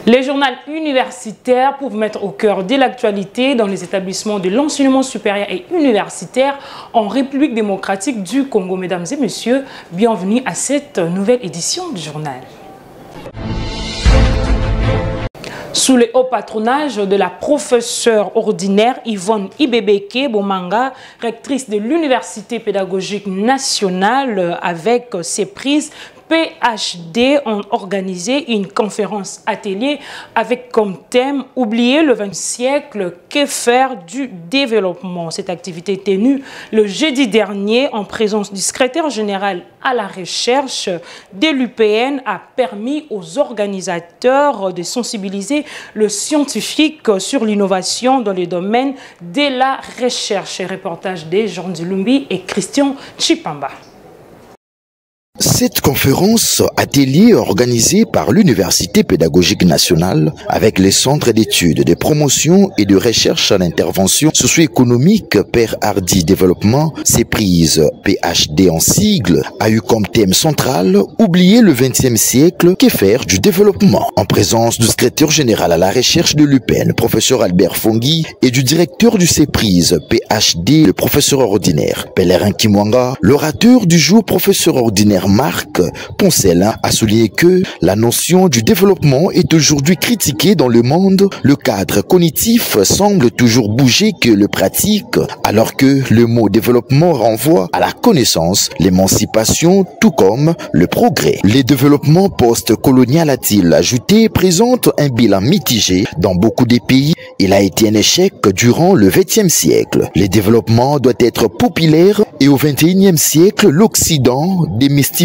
Les journaux universitaires pour vous mettre au cœur de l'actualité dans les établissements de l'enseignement supérieur et universitaire en République démocratique du Congo. Mesdames et messieurs, bienvenue à cette nouvelle édition du journal. Sous le haut patronage de la professeure ordinaire Yvonne Ibebeke Bomanga, rectrice de l'Université pédagogique nationale, avec ses prises, PhD ont organisé une conférence atelier avec comme thème « Oublier le XXe siècle, que faire du développement ». Cette activité tenue le jeudi dernier en présence du secrétaire général à la recherche de l'UPN a permis aux organisateurs de sensibiliser le scientifique sur l'innovation dans le domaine de la recherche. Reportage de Jean Zulumbi et Christian Chipamba. Cette conférence atelier organisée par l'Université pédagogique nationale avec les centres d'études, de promotion et de recherche à l'intervention socio-économique Père Hardy Développement, CEPRIS PhD en sigle, a eu comme thème central « Oublier le XXe siècle, que faire du développement » en présence du secrétaire général à la recherche de l'UPN, professeur Albert Fongi, et du directeur du CEPRIS PhD, le professeur ordinaire Pèlerin Kimwanga. L'orateur du jour, professeur ordinaire Marc Poncelin, a souligné que la notion du développement est aujourd'hui critiquée dans le monde. Le cadre cognitif semble toujours bouger que le pratique, alors que le mot développement renvoie à la connaissance, l'émancipation, tout comme le progrès. Les développements post-colonial, a-t-il ajouté, présentent un bilan mitigé dans beaucoup des pays. Il a été un échec durant le XXe siècle. Le développement doit être populaire et au XXIe siècle, l'Occident démystifié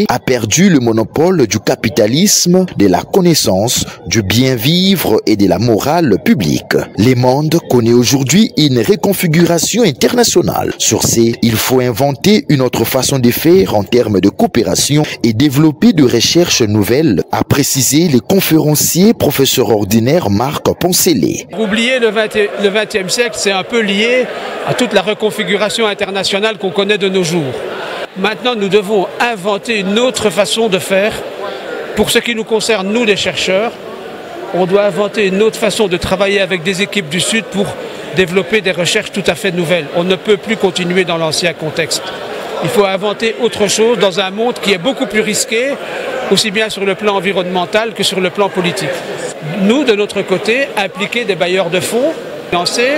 a perdu le monopole du capitalisme, de la connaissance, du bien vivre et de la morale publique. Le monde connaît aujourd'hui une reconfiguration internationale. Sur ce, il faut inventer une autre façon de faire en termes de coopération et développer de recherches nouvelles, a précisé le conférencier professeur ordinaire Marc Poncelin. Oublier le XXe siècle, c'est un peu lié à toute la reconfiguration internationale qu'on connaît de nos jours. Maintenant, nous devons inventer une autre façon de faire. Pour ce qui nous concerne, nous les chercheurs, on doit inventer une autre façon de travailler avec des équipes du Sud pour développer des recherches tout à fait nouvelles. On ne peut plus continuer dans l'ancien contexte. Il faut inventer autre chose dans un monde qui est beaucoup plus risqué, aussi bien sur le plan environnemental que sur le plan politique. Nous, de notre côté, impliquer des bailleurs de fonds, lancer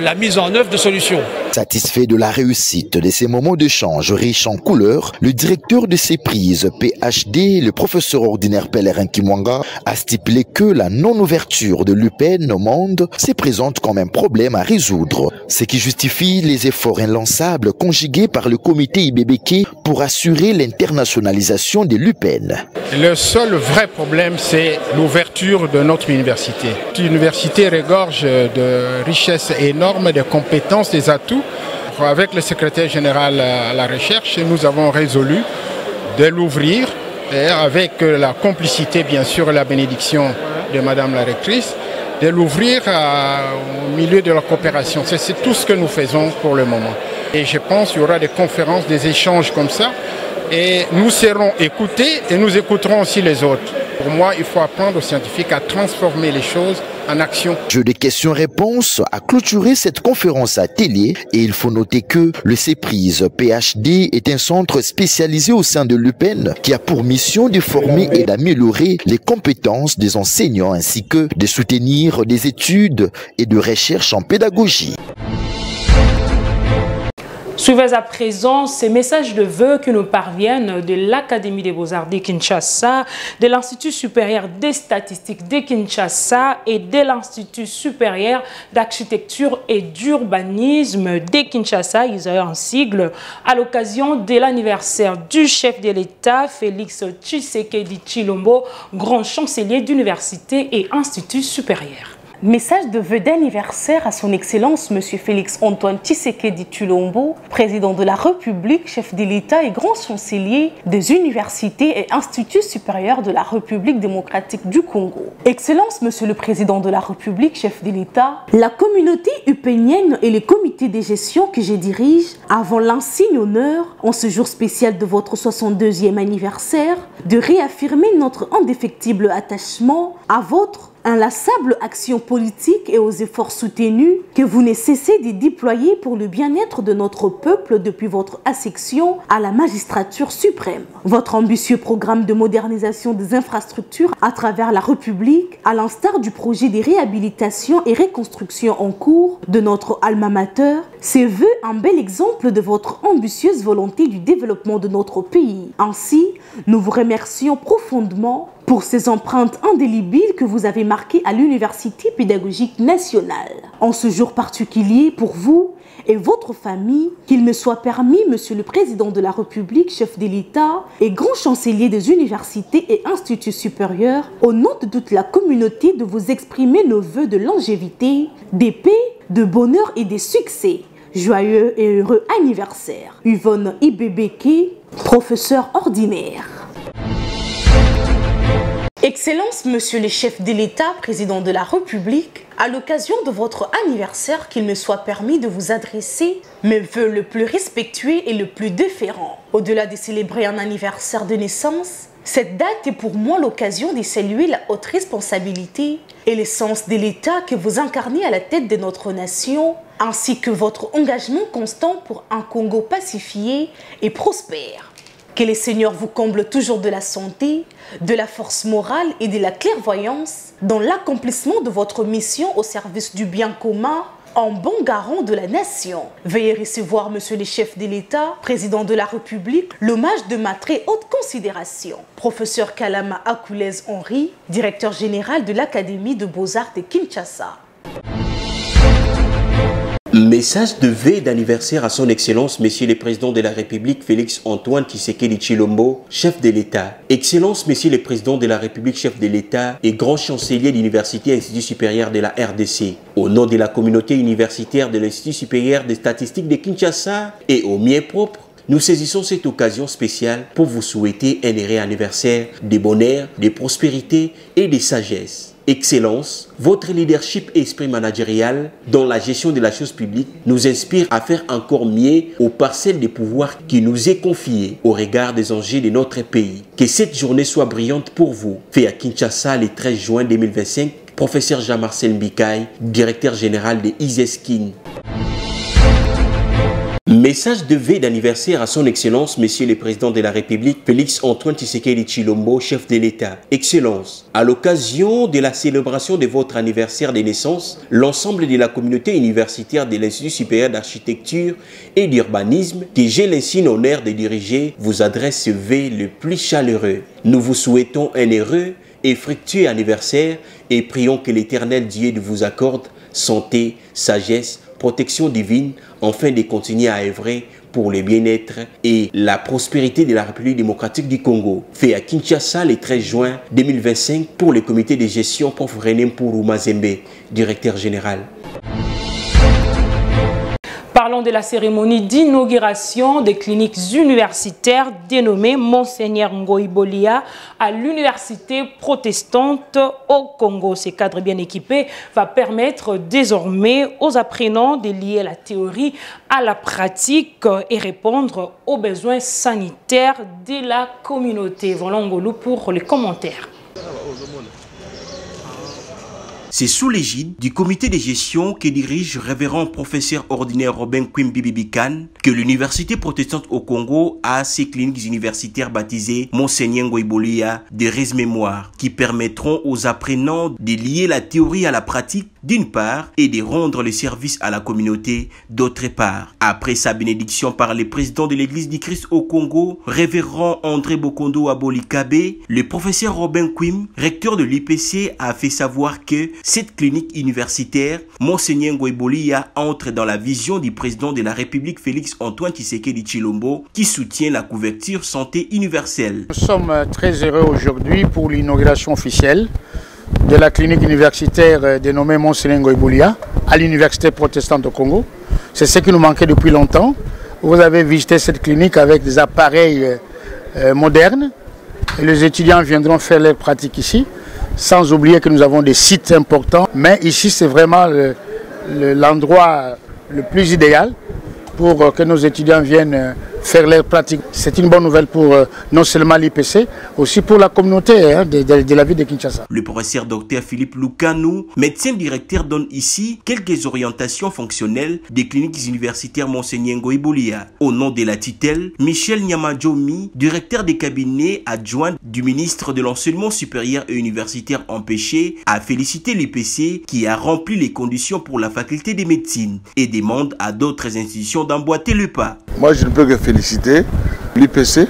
la mise en œuvre de solutions. Satisfait de la réussite de ces moments d'échange riches en couleurs, le directeur de CEPRIS PhD, le professeur ordinaire Pèlerin Kimwanga, a stipulé que la non-ouverture de l'UPN au monde se présente comme un problème à résoudre, ce qui justifie les efforts inlançables conjugués par le comité Ibebeke pour assurer l'internationalisation de l'UPN. Le seul vrai problème, c'est l'ouverture de notre université. L'université regorge de richesses énormes, de compétences, des atouts. Avec le secrétaire général à la recherche, nous avons résolu de l'ouvrir avec la complicité, bien sûr, et la bénédiction de Madame la rectrice, de l'ouvrir au milieu de la coopération. C'est tout ce que nous faisons pour le moment. Et je pense qu'il y aura des conférences, des échanges comme ça, et nous serons écoutés et nous écouterons aussi les autres. Pour moi, il faut apprendre aux scientifiques à transformer les choses en action. Jeu de questions-réponses a clôturé cette conférence atelier et il faut noter que le CEPRIS PhD est un centre spécialisé au sein de l'UPN qui a pour mission de former et d'améliorer les compétences des enseignants ainsi que de soutenir des études et de recherche en pédagogie. Suivez à présent ces messages de vœux qui nous parviennent de l'Académie des Beaux-Arts de Kinshasa, de l'Institut supérieur des statistiques de Kinshasa et de l'Institut supérieur d'architecture et d'urbanisme de Kinshasa, ils ont un sigle, à l'occasion de l'anniversaire du chef de l'État, Félix Tshisekedi Tshilombo, grand chancelier d'université et institut supérieur. Message de vœux d'anniversaire à son Excellence M. Félix Antoine Tshisekedi Tshilombo, président de la République, chef de l'État et grand chancelier des universités et instituts supérieurs de la République démocratique du Congo. Excellence Monsieur le Président de la République, chef de l'État, la communauté upénienne et les comités de gestion que je dirige avant l'insigne honneur, en ce jour spécial de votre 62e anniversaire, de réaffirmer notre indéfectible attachement à votre inlassable action politique et aux efforts soutenus que vous ne cessez de déployer pour le bien-être de notre peuple depuis votre accession à la magistrature suprême. Votre ambitieux programme de modernisation des infrastructures à travers la République, à l'instar du projet de réhabilitation et reconstruction en cours de notre alma mater, se veut un bel exemple de votre ambitieuse volonté du développement de notre pays. Ainsi, nous vous remercions profondément pour ces empreintes indélébiles que vous avez marquées à l'Université pédagogique nationale. En ce jour particulier pour vous et votre famille, qu'il me soit permis, Monsieur le Président de la République, chef de l'État et grand chancelier des universités et instituts supérieurs, au nom de toute la communauté, de vous exprimer nos vœux de longévité, de paix, de bonheur et de succès. Joyeux et heureux anniversaire. Yvonne Ibebeke, professeur ordinaire. Excellence, Monsieur le chef de l'État, président de la République, à l'occasion de votre anniversaire, qu'il me soit permis de vous adresser mes vœux le plus respectueux et le plus déférent. Au-delà de célébrer un anniversaire de naissance, cette date est pour moi l'occasion de saluer la haute responsabilité et l'essence de l'État que vous incarnez à la tête de notre nation, ainsi que votre engagement constant pour un Congo pacifié et prospère. Que les seigneurs vous comblent toujours de la santé, de la force morale et de la clairvoyance dans l'accomplissement de votre mission au service du bien commun, en bon garant de la nation. Veuillez recevoir, Monsieur le chef de l'État, président de la République, l'hommage de ma très haute considération. Professeur Kalama Akoulez Henri, directeur général de l'Académie de Beaux-Arts de Kinshasa. Message de vœux d'anniversaire à son Excellence, Monsieur le Président de la République, Félix Antoine Tshisekedi Tshilombo, chef de l'État. Excellence, Monsieur le Président de la République, chef de l'État et grand chancelier de l'Université et Institut supérieur de la RDC. Au nom de la communauté universitaire de l'Institut supérieur des statistiques de Kinshasa et au mien propre, nous saisissons cette occasion spéciale pour vous souhaiter un heureux anniversaire de bonheur, de prospérité et de sagesse. Excellence, votre leadership et esprit managérial dans la gestion de la chose publique nous inspire à faire encore mieux aux parcelles de pouvoir qui nous est confiées au regard des enjeux de notre pays. Que cette journée soit brillante pour vous. Fait à Kinshasa le 13 juin 2025, professeur Jean-Marcel Mbikaï, directeur général de ISESKIN. Message de vœux d'anniversaire à son Excellence, Monsieur le Président de la République, Félix Antoine Tshisekedi Tshilombo, chef de l'État. Excellence, à l'occasion de la célébration de votre anniversaire de naissance, l'ensemble de la communauté universitaire de l'Institut supérieur d'architecture et d'urbanisme, que j'ai l'insigne honneur de diriger, vous adresse ce vœu le plus chaleureux. Nous vous souhaitons un heureux et fructueux anniversaire et prions que l'Éternel Dieu vous accorde santé, sagesse, protection divine, afin de continuer à œuvrer pour le bien-être et la prospérité de la République démocratique du Congo. Fait à Kinshasa le 13 juin 2025 pour le comité de gestion Prof René Mpuru Mazembe, directeur général. Parlons de la cérémonie d'inauguration des cliniques universitaires dénommées Monseigneur Ngoïbolia à l'université protestante au Congo. Ces cadres bien équipés va permettre désormais aux apprenants de lier la théorie à la pratique et répondre aux besoins sanitaires de la communauté. Voilà Ngolou pour les commentaires. C'est sous l'égide du comité de gestion que dirige révérend professeur ordinaire Robin Kwimbi Bibikan que l'université protestante au Congo a ses cliniques universitaires baptisées Monseigneur Ngoïbolia de Res-Mémoire qui permettront aux apprenants de lier la théorie à la pratique d'une part et de rendre le service à la communauté d'autre part. Après sa bénédiction par le président de l'église du Christ au Congo, révérend André Bokondo Abolikabe, le professeur Robin Kwim, recteur de l'IPC, a fait savoir que cette clinique universitaire, Monseigneur Ngoïbolia, entre dans la vision du président de la République Félix Antoine Tshisekedi Tshilombo qui soutient la couverture santé universelle. Nous sommes très heureux aujourd'hui pour l'inauguration officielle de la clinique universitaire dénommée Monselengo Ibulia à l'université protestante au Congo. C'est ce qui nous manquait depuis longtemps. Vous avez visité cette clinique avec des appareils modernes. Et les étudiants viendront faire leurs pratiques ici, sans oublier que nous avons des sites importants. Mais ici, c'est vraiment l'endroit le plus idéal pour que nos étudiants viennent faire leurs pratiques. C'est une bonne nouvelle pour non seulement l'IPC, aussi pour la communauté de la ville de Kinshasa. Le professeur Dr Philippe Lukanou, médecin directeur, donne ici quelques orientations fonctionnelles des cliniques universitaires Monselengo Ibulia. Au nom de la tutelle, Michel Nyamadjomi, directeur des cabinets adjoint du ministre de l'Enseignement supérieur et universitaire empêché, a félicité l'IPC qui a rempli les conditions pour la faculté de médecine et demande à d'autres institutions d'emboîter le pas. Moi, je ne peux que féliciter l'IPC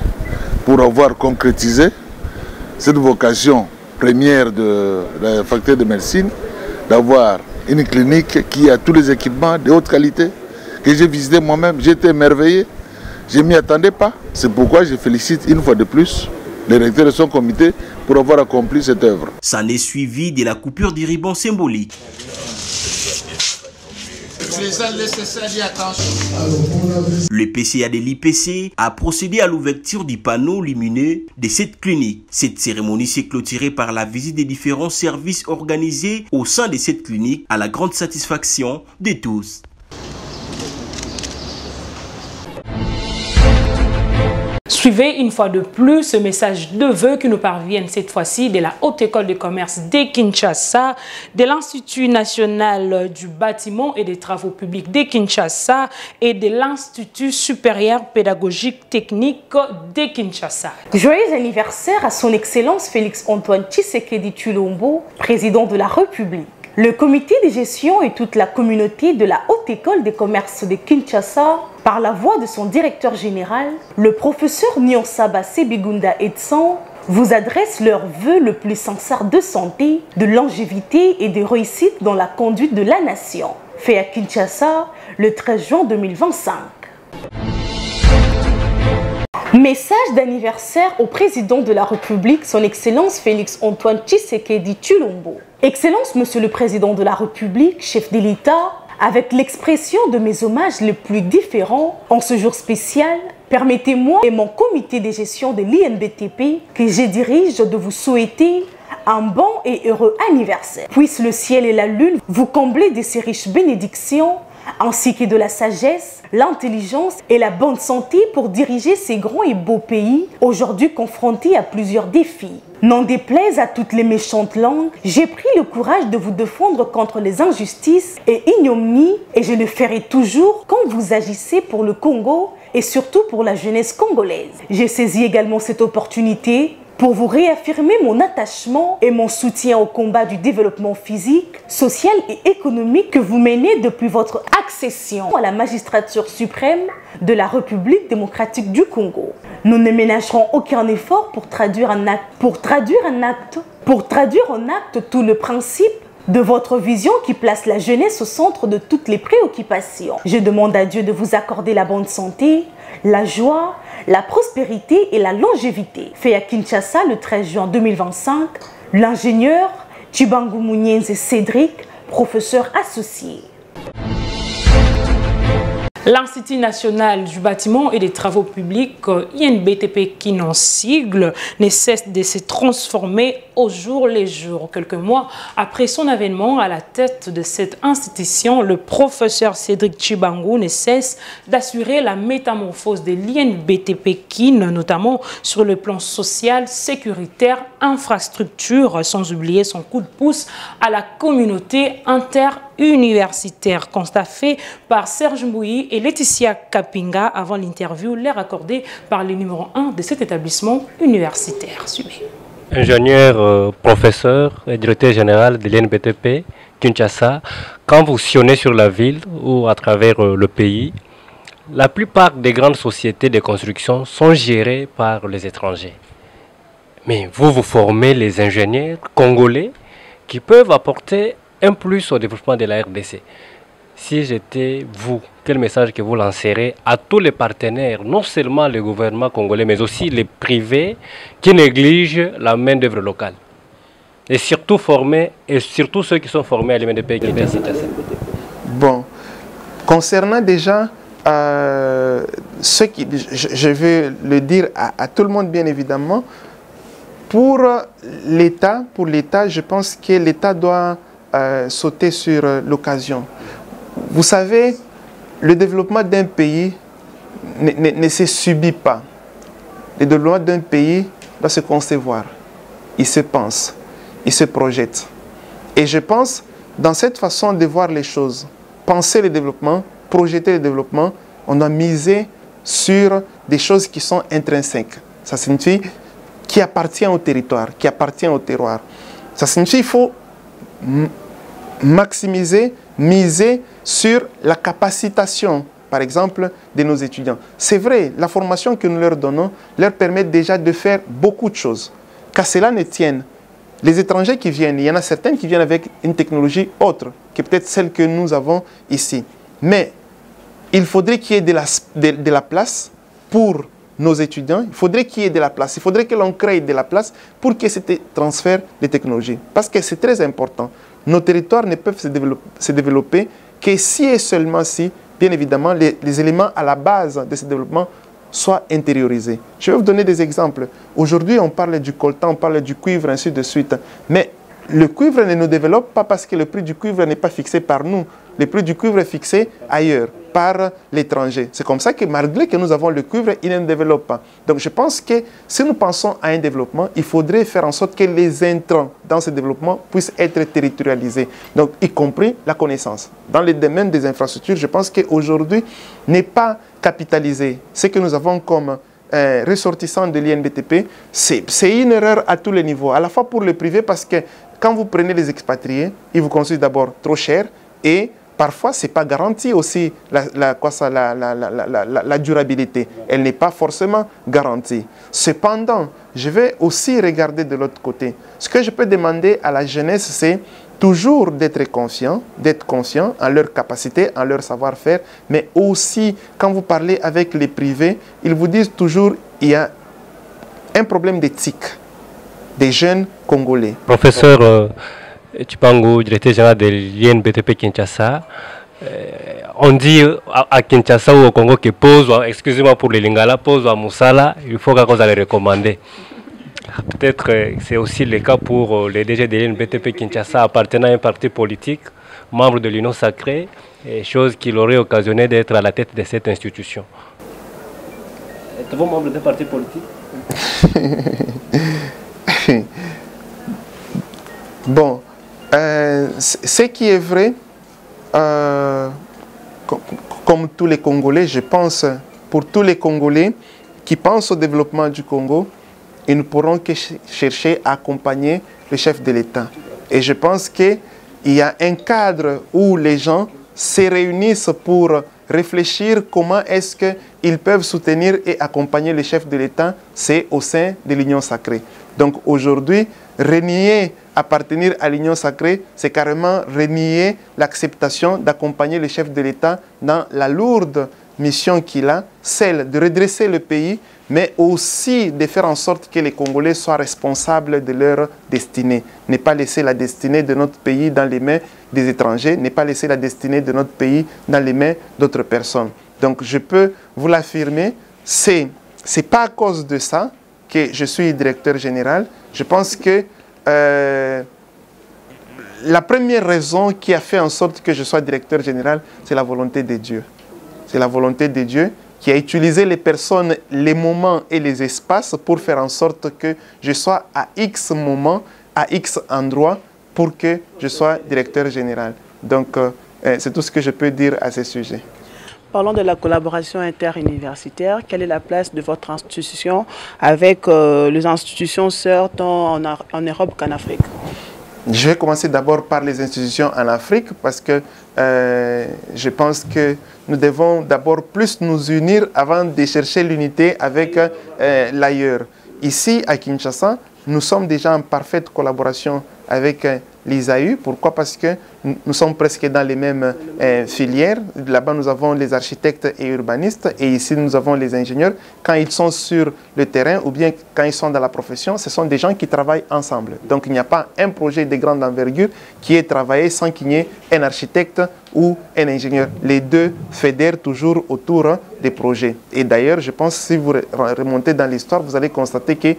pour avoir concrétisé cette vocation première de la faculté de médecine, d'avoir une clinique qui a tous les équipements de haute qualité, que j'ai visité moi-même. J'étais émerveillé, je ne m'y attendais pas. C'est pourquoi je félicite une fois de plus le recteur de son comité pour avoir accompli cette œuvre. S'en est suivi de la coupure du ruban symbolique. Le PCA de l'IPC a procédé à l'ouverture du panneau lumineux de cette clinique. Cette cérémonie s'est clôturée par la visite des différents services organisés au sein de cette clinique à la grande satisfaction de tous. Suivez une fois de plus ce message de vœux qui nous parviennent cette fois-ci de la Haute École de Commerce de Kinshasa, de l'Institut National du Bâtiment et des Travaux Publics de Kinshasa et de l'Institut Supérieur Pédagogique Technique de Kinshasa. Joyeux anniversaire à son Excellence Félix Antoine Tshisekedi Tshilombo, président de la République. Le comité de gestion et toute la communauté de la Haute École de Commerce de Kinshasa, par la voix de son directeur général, le professeur Nyonsaba Sebigunda Edson, vous adressent leurs vœux le plus sincère de santé, de longévité et de réussite dans la conduite de la nation. Fait à Kinshasa le 13 juin 2025. Message d'anniversaire au président de la République, son Excellence Félix Antoine Tshisekedi Tshilombo. Excellence, Monsieur le Président de la République, chef de l'État, avec l'expression de mes hommages les plus différents en ce jour spécial, permettez-moi et mon comité de gestion de l'INBTP que je dirige de vous souhaiter un bon et heureux anniversaire. Puisse le ciel et la lune vous combler de ces riches bénédictions ainsi que de la sagesse, l'intelligence et la bonne santé pour diriger ces grands et beaux pays, aujourd'hui confrontés à plusieurs défis. N'en déplaise à toutes les méchantes langues, j'ai pris le courage de vous défendre contre les injustices et ignominies et je le ferai toujours quand vous agissez pour le Congo et surtout pour la jeunesse congolaise. J'ai saisi également cette opportunité pour vous réaffirmer mon attachement et mon soutien au combat du développement physique, social et économique que vous menez depuis votre accession à la magistrature suprême de la République démocratique du Congo. Nous ne ménagerons aucun effort pour traduire en acte tout le principe de votre vision qui place la jeunesse au centre de toutes les préoccupations. Je demande à Dieu de vous accorder la bonne santé, la joie, la prospérité et la longévité. Fait à Kinshasa le 13 juin 2025, l'ingénieur Chibangu Mounienze Cédric, professeur associé. L'Institut National du Bâtiment et des Travaux Publics, INBTP qui n'en sigle, ne cesse de se transformer au jour le jour. Quelques mois après son avènement à la tête de cette institution, le professeur Cédric Chibangu ne cesse d'assurer la métamorphose de l'INBTP KIN, notamment sur le plan social, sécuritaire, infrastructure, sans oublier son coup de pouce à la communauté interuniversitaire. Constat fait par Serge Mbouyi et Laetitia Kapinga avant l'interview leur accordée par le numéro 1 de cet établissement universitaire. Suivez. Ingénieur, professeur et directeur général de l'INBTP Kinshasa, quand vous sillonnez sur la ville ou à travers le pays, la plupart des grandes sociétés de construction sont gérées par les étrangers. Mais vous formez les ingénieurs congolais qui peuvent apporter un plus au développement de la RDC. Si j'étais vous, quel message que vous lancerez à tous les partenaires, non seulement le gouvernement congolais, mais aussi les privés qui négligent la main-d'œuvre locale? et surtout ceux qui sont formés à l'INBTP. Bon, concernant déjà ce qui, je veux le dire à tout le monde bien évidemment, pour l'État, je pense que l'État doit sauter sur l'occasion. Vous savez, le développement d'un pays ne se subit pas. Le développement d'un pays doit se concevoir. Il se pense, il se projette. Et je pense, dans cette façon de voir les choses, penser le développement, projeter le développement, on doit miser sur des choses qui sont intrinsèques. Ça signifie qui appartient au territoire, qui appartient au terroir. Ça signifie qu'il faut maximiser, miser sur la capacitation, par exemple, de nos étudiants. C'est vrai, la formation que nous leur donnons leur permet déjà de faire beaucoup de choses. Qu'à cela ne tienne, les étrangers qui viennent, il y en a certains qui viennent avec une technologie autre, que peut-être celle que nous avons ici. Mais il faudrait qu'il y ait de la place pour nos étudiants, il faudrait qu'il y ait de la place, il faudrait que l'on crée de la place pour qu'il y ait ce transfert de technologies. Parce que c'est très important. Nos territoires ne peuvent se développer que si et seulement si, bien évidemment, les éléments à la base de ce développement soient intériorisés. Je vais vous donner des exemples. Aujourd'hui, on parle du coltan, on parle du cuivre, ainsi de suite. Mais le cuivre ne nous développe pas parce que le prix du cuivre n'est pas fixé par nous. Le prix du cuivre est fixé ailleurs, par l'étranger. C'est comme ça que malgré que nous avons le cuivre, il ne développe pas. Donc je pense que si nous pensons à un développement, il faudrait faire en sorte que les intrants dans ce développement puissent être territorialisés. Donc y compris la connaissance. Dans le domaine des infrastructures, je pense qu'aujourd'hui, n'est pas capitalisé. Ce que nous avons comme ressortissants de l'INBTP, c'est une erreur à tous les niveaux. À la fois pour le privé, parce que quand vous prenez les expatriés, ils vous considèrent d'abord trop cher et parfois, ce n'est pas garanti aussi la durabilité. Elle n'est pas forcément garantie. Cependant, je vais aussi regarder de l'autre côté. Ce que je peux demander à la jeunesse, c'est toujours d'être confiant en leur capacité, en leur savoir-faire, mais aussi, quand vous parlez avec les privés, ils vous disent toujours qu'il y a un problème d'éthique des jeunes Congolais. Professeur Chipango, directeur général de l'INBTP Kinshasa, on dit à Kinshasa ou au Congo que pose, excusez-moi pour les lingala, pose à Moussala, il faut qu'on les recommande. Peut-être c'est aussi le cas pour les DG de l'INBTP Kinshasa appartenant à un parti politique, membre de l'Union sacrée, chose qui l'aurait occasionné d'être à la tête de cette institution. Êtes-vous membre d'un parti politique? Bon. Ce qui est vrai, comme tous les Congolais, je pense, pour tous les Congolais qui pensent au développement du Congo, ils ne pourront que chercher à accompagner le chef de l'État. Et je pense qu'il y a un cadre où les gens se réunissent pour réfléchir comment est-ce qu'ils peuvent soutenir et accompagner le chef de l'État, c'est au sein de l'Union sacrée. Donc aujourd'hui, renier appartenir à l'Union sacrée, c'est carrément renier l'acceptation d'accompagner le chef de l'État dans la lourde mission qu'il a, celle de redresser le pays, mais aussi de faire en sorte que les Congolais soient responsables de leur destinée. Ne pas laisser la destinée de notre pays dans les mains des étrangers, ne pas laisser la destinée de notre pays dans les mains d'autres personnes. Donc je peux vous l'affirmer, c'est pas à cause de ça que je suis directeur général. Je pense que la première raison qui a fait en sorte que je sois directeur général, c'est la volonté de Dieu. C'est la volonté de Dieu qui a utilisé les personnes, les moments et les espaces pour faire en sorte que je sois à X moment, à X endroit, pour que je sois directeur général. Donc, c'est tout ce que je peux dire à ce sujet. Parlons de la collaboration interuniversitaire. Quelle est la place de votre institution avec les institutions sœurs tant en Europe qu'en Afrique? Je vais commencer d'abord par les institutions en Afrique parce que je pense que nous devons d'abord plus nous unir avant de chercher l'unité avec l'ailleurs. Ici, à Kinshasa, nous sommes déjà en parfaite collaboration avec l'ISAU. Pourquoi? Parce que nous sommes presque dans les mêmes filières. Là-bas, nous avons les architectes et urbanistes et ici, nous avons les ingénieurs. Quand ils sont sur le terrain ou bien quand ils sont dans la profession, ce sont des gens qui travaillent ensemble. Donc, il n'y a pas un projet de grande envergure qui est travaillé sans qu'il y ait un architecte ou un ingénieur. Les deux fédèrent toujours autour des projets. Et d'ailleurs, je pense que si vous remontez dans l'histoire, vous allez constater que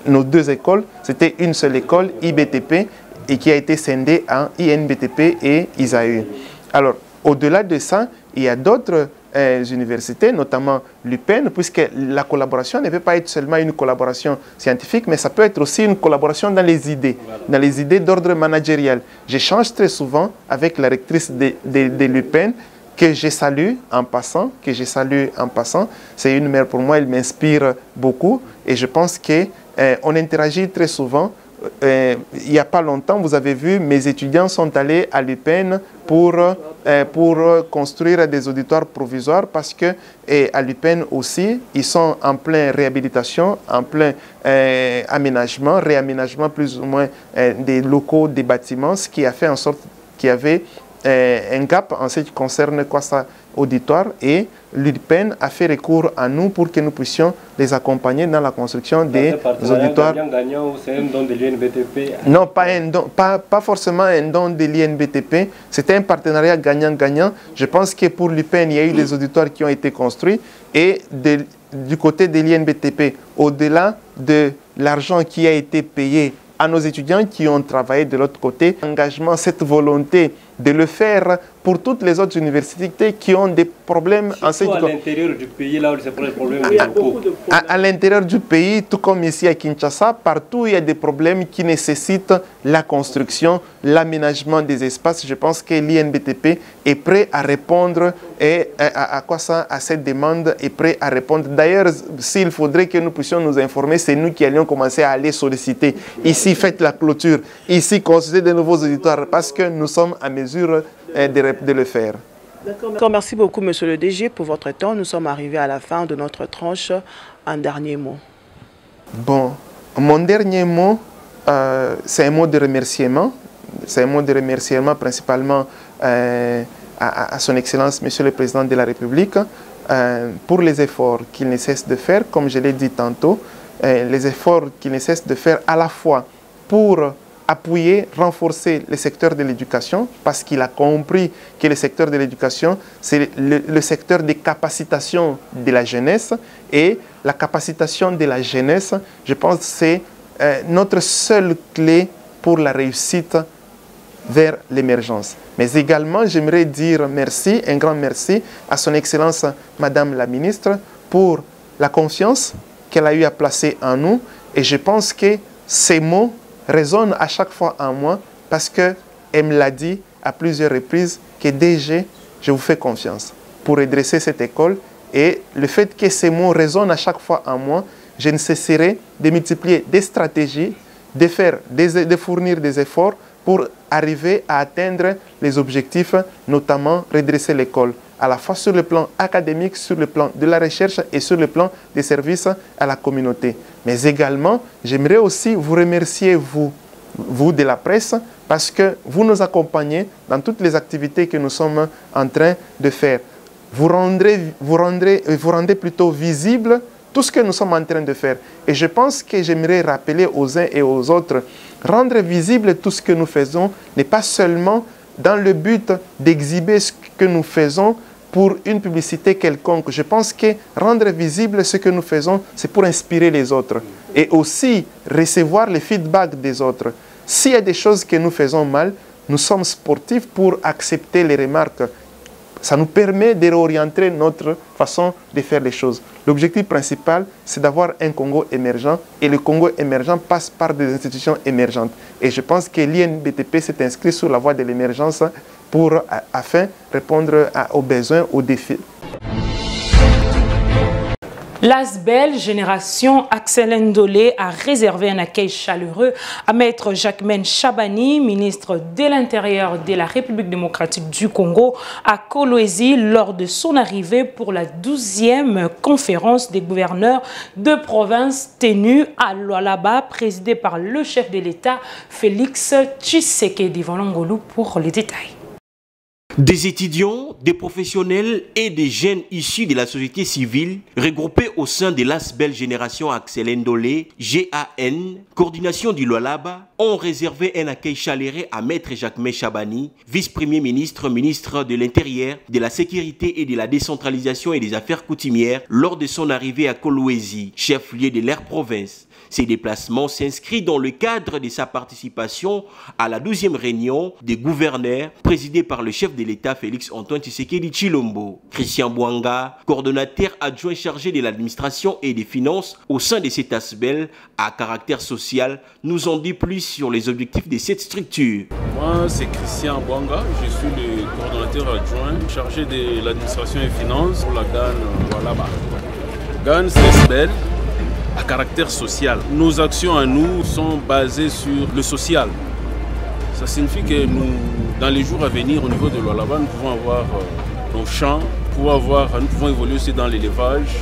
nos deux écoles, c'était une seule école, IBTP, et qui a été scindée en INBTP et ISAU. Alors, au-delà de ça, il y a d'autres universités, notamment l'UPEN, puisque la collaboration ne peut pas être seulement une collaboration scientifique, mais ça peut être aussi une collaboration dans les idées d'ordre managérial. J'échange très souvent avec la rectrice de l'UPEN, que je salue en passant, C'est une mère pour moi, elle m'inspire beaucoup et je pense qu'on interagit très souvent. Il n'y a pas longtemps, vous avez vu, mes étudiants sont allés à l'UPEN pour construire des auditoires provisoires parce que à l'UPEN aussi, ils sont en pleine réhabilitation, en plein réaménagement plus ou moins des locaux, des bâtiments, ce qui a fait en sorte qu'il y avait un gap en ce qui concerne ça auditoire et l'UPEN a fait recours à nous pour que nous puissions les accompagner dans la construction des auditoires. Gagnant-gagnant ou c'est un don de l'INBTP? Non, pas forcément un don de l'INBTP. C'était un partenariat gagnant-gagnant. Je pense que pour l'UPEN, il y a eu des auditoires qui ont été construits et du côté de l'INBTP, au-delà de l'argent qui a été payé à nos étudiants qui ont travaillé de l'autre côté, l'engagement, cette volonté de le faire pour toutes les autres universités qui ont des problèmes. Surtout à l'intérieur du pays, là où c'est pour les problèmes à l'intérieur du pays, tout comme ici à Kinshasa, partout il y a des problèmes qui nécessitent la construction, l'aménagement des espaces. Je pense que l'INBTP est prêt à répondre et à cette demande est prêt à répondre. D'ailleurs, s'il faudrait que nous puissions nous informer, c'est nous qui allions commencer à aller solliciter. Ici, faites la clôture. Ici, construisez de nouveaux auditoires parce que nous sommes à mesure de le faire. D'accord, merci beaucoup, monsieur le DG, pour votre temps. Nous sommes arrivés à la fin de notre tranche. Un dernier mot. Bon, mon dernier mot, c'est un mot de remerciement. C'est un mot de remerciement principalement à son Excellence, Monsieur le Président de la République, pour les efforts qu'il ne cesse de faire, comme je l'ai dit tantôt, les efforts qu'il ne cesse de faire à la fois pour appuyer, renforcer le secteur de l'éducation, parce qu'il a compris que le secteur de l'éducation, c'est le secteur de capacitation de la jeunesse, et la capacitation de la jeunesse, je pense que c'est notre seule clé pour la réussite vers l'émergence. Mais également, j'aimerais dire merci, un grand merci à son Excellence Madame la Ministre pour la confiance qu'elle a eu à placer en nous, et je pense que ces mots résonne à chaque fois en moi parce qu'elle me l'a dit à plusieurs reprises que DG, je vous fais confiance pour redresser cette école. Et le fait que ces mots résonnent à chaque fois en moi, je ne cesserai de multiplier des stratégies, de fournir des efforts pour arriver à atteindre les objectifs, notamment redresser l'école, à la fois sur le plan académique, sur le plan de la recherche et sur le plan des services à la communauté. Mais également, j'aimerais aussi vous remercier, vous de la presse, parce que vous nous accompagnez dans toutes les activités que nous sommes en train de faire. Vous rendez plutôt visible tout ce que nous sommes en train de faire. Et je pense que j'aimerais rappeler aux uns et aux autres, rendre visible tout ce que nous faisons n'est pas seulement dans le but d'exhiber ce que nous faisons pour une publicité quelconque. Je pense que rendre visible ce que nous faisons, c'est pour inspirer les autres et aussi recevoir le feedback des autres. S'il y a des choses que nous faisons mal, nous sommes sportifs pour accepter les remarques. Ça nous permet de réorienter notre façon de faire les choses. L'objectif principal, c'est d'avoir un Congo émergent. Et le Congo émergent passe par des institutions émergentes. Et je pense que l'INBTP s'est inscrit sur la voie de l'émergence afin de répondre aux besoins, aux défis. L'ASBEL Génération Axel Ndolé a réservé un accueil chaleureux à Maître Jacquemaine Chabani, ministre de l'Intérieur de la République démocratique du Congo, à Kolwezi lors de son arrivée pour la 12e conférence des gouverneurs de province tenue à Lualaba, présidée par le chef de l'État Félix Tshisekedi. Volongolou pour les détails. Des étudiants, des professionnels et des jeunes issus de la société civile regroupés au sein de l'ASBEL Génération Axel Ndolé, GAN, coordination du Lualaba, ont réservé un accueil chaleureux à Maître Jacquemaine Chabani, vice-premier ministre, ministre de l'Intérieur, de la Sécurité et de la Décentralisation et des Affaires coutumières lors de son arrivée à Kolwezi, chef-lieu de leur province. Ces déplacements s'inscrivent dans le cadre de sa participation à la 12e réunion des gouverneurs présidée par le chef de l'État Félix Antoine Tshisekedi Tshilombo. Christian Bouanga, coordonnateur adjoint chargé de l'administration et des finances au sein de cet ASBEL à caractère social, nous en dit plus sur les objectifs de cette structure. Moi, c'est Christian Bouanga, je suis le coordonnateur adjoint chargé de l'administration et finances pour la GAN Lualaba. GAN, c'est ASBEL à caractère social. Nos actions à nous sont basées sur le social. Ça signifie que nous, dans les jours à venir, au niveau de Lualaba, nous pouvons avoir nos champs, nous pouvons évoluer aussi dans l'élevage,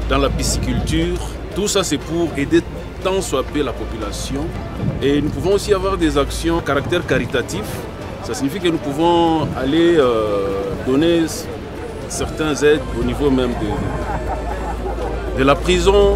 dans la pisciculture. Tout ça, c'est pour aider tant soit peu la population. Et nous pouvons aussi avoir des actions à caractère caritatif. Ça signifie que nous pouvons aller donner certaines aides au niveau même de la prison,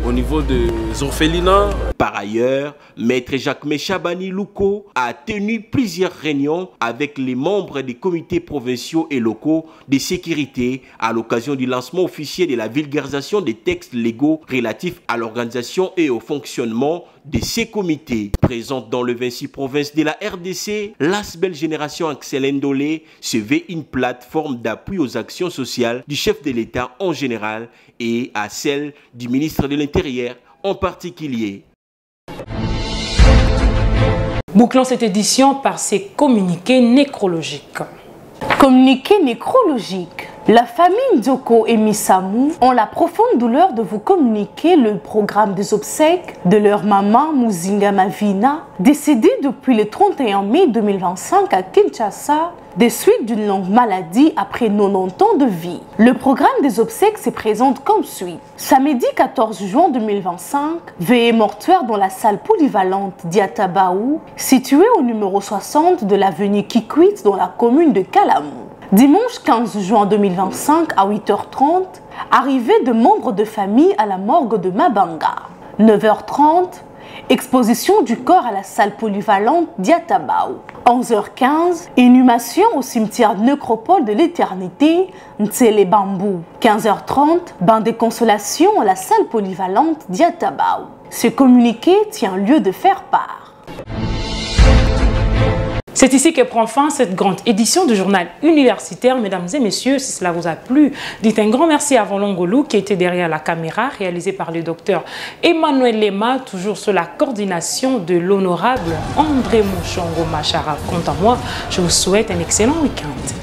au niveau des orphelinats. Par ailleurs, Maître Jacquemaine Chabani Louko a tenu plusieurs réunions avec les membres des comités provinciaux et locaux de sécurité à l'occasion du lancement officiel de la vulgarisation des textes légaux relatifs à l'organisation et au fonctionnement de ces comités. Présente dans le 26 provinces de la RDC, l'ASBEL Génération Axel Ndolé se veut une plateforme d'appui aux actions sociales du chef de l'État en général et à celle du ministre de l'Intérieur en particulier. Bouclons cette édition par ces communiqués nécrologiques. Communiqué nécrologique. La famille Ndjoko et Misamou ont la profonde douleur de vous communiquer le programme des obsèques de leur maman Muzinga Mavina, décédée depuis le 31 mai 2025 à Kinshasa, des suites d'une longue maladie après 90 ans de vie. Le programme des obsèques se présente comme suit. Samedi 14 juin 2025, veillée mortuaire dans la salle polyvalente d'Yatabaou, située au numéro 60 de l'avenue Kikwit dans la commune de Kalamou. Dimanche 15 juin 2025 à 8h30, arrivée de membres de famille à la morgue de Mabanga. 9h30, exposition du corps à la salle polyvalente d'Yatabaou. 11h15, inhumation au cimetière nécropole de l'éternité, Ntsele Bambou. 15h30, bain de consolation à la salle polyvalente d'Yatabaou. Ce communiqué tient lieu de faire part. C'est ici que prend fin cette grande édition du journal universitaire. Mesdames et messieurs, si cela vous a plu, dites un grand merci à Volongolou qui était derrière la caméra, réalisé par le docteur Emmanuel Lema, toujours sous la coordination de l'honorable André Mouchongo Machara. Quant à moi, je vous souhaite un excellent week-end.